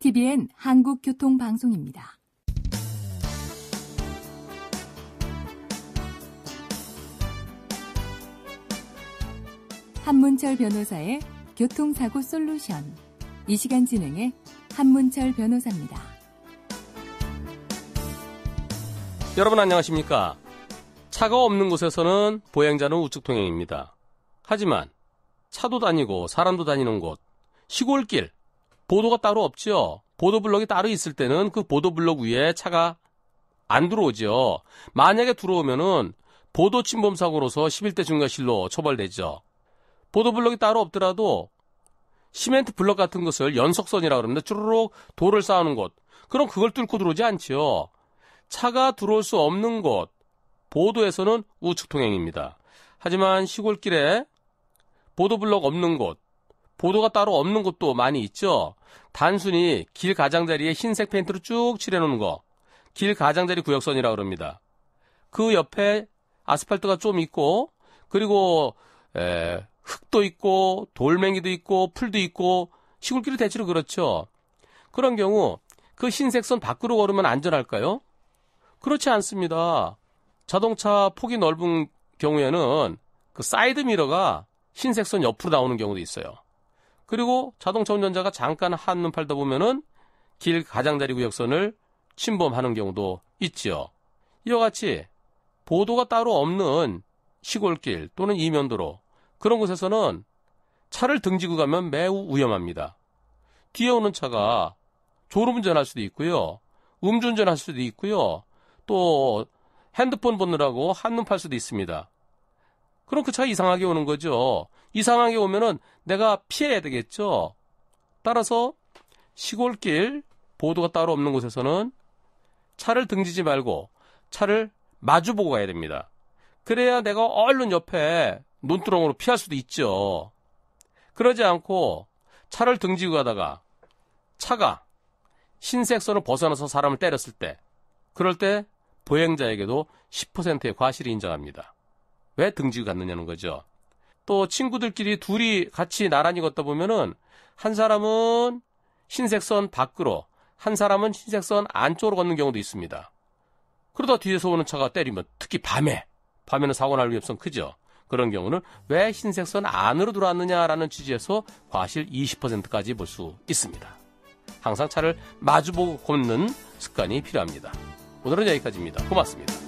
TVN 한국교통방송입니다. 한문철 변호사의 교통사고 솔루션. 이 시간 진행의 한문철 변호사입니다. 여러분 안녕하십니까? 차가 없는 곳에서는 보행자는 우측 통행입니다. 하지만 차도 다니고 사람도 다니는 곳, 시골길, 보도가 따로 없죠. 보도블럭이 따로 있을 때는 그 보도블럭 위에 차가 안 들어오죠. 만약에 들어오면은 보도 침범 사고로서 11대 중과실로 처벌되죠. 보도블럭이 따로 없더라도 시멘트 블럭 같은 것을 연석선이라고 그럽니다. 쭈르륵 돌을 쌓는 곳. 그럼 그걸 뚫고 들어오지 않지요. 차가 들어올 수 없는 곳, 보도에서는 우측 통행입니다. 하지만 시골길에 보도블럭 없는 곳, 보도가 따로 없는 곳도 많이 있죠. 단순히 길 가장자리에 흰색 페인트로 쭉 칠해놓는 거, 길 가장자리 구역선이라고 그럽니다. 그 옆에 아스팔트가 좀 있고, 그리고 흙도 있고 돌멩이도 있고 풀도 있고 시골길이 대체로 그렇죠. 그런 경우 그 흰색 선 밖으로 걸으면 안전할까요? 그렇지 않습니다. 자동차 폭이 넓은 경우에는 그 사이드 미러가 흰색 선 옆으로 나오는 경우도 있어요. 그리고 자동차 운전자가 잠깐 한눈 팔다 보면은 길 가장자리 구역선을 침범하는 경우도 있죠. 이와 같이 보도가 따로 없는 시골길 또는 이면도로, 그런 곳에서는 차를 등지고 가면 매우 위험합니다. 뒤에 오는 차가 졸음운전할 수도 있고요. 음주운전할 수도 있고요. 또 핸드폰 보느라고 한눈 팔 수도 있습니다. 그럼 그 차가 이상하게 오는 거죠. 이상하게 오면은 내가 피해야 되겠죠. 따라서 시골길, 보도가 따로 없는 곳에서는 차를 등지지 말고 차를 마주보고 가야 됩니다. 그래야 내가 얼른 옆에 논두렁으로 피할 수도 있죠. 그러지 않고 차를 등지고 가다가 차가 흰색 선을 벗어나서 사람을 때렸을 때, 그럴 때 보행자에게도 10%의 과실을 인정합니다. 왜 등지고 갔느냐는 거죠. 또 친구들끼리 둘이 같이 나란히 걷다 보면은 한 사람은 흰색 선 밖으로, 한 사람은 흰색 선 안쪽으로 걷는 경우도 있습니다. 그러다 뒤에서 오는 차가 때리면, 특히 밤에는 사고 날 위험성 크죠. 그런 경우는 왜 흰색 선 안으로 들어왔느냐라는 취지에서 과실 20%까지 볼 수 있습니다. 항상 차를 마주보고 걷는 습관이 필요합니다. 오늘은 여기까지입니다. 고맙습니다.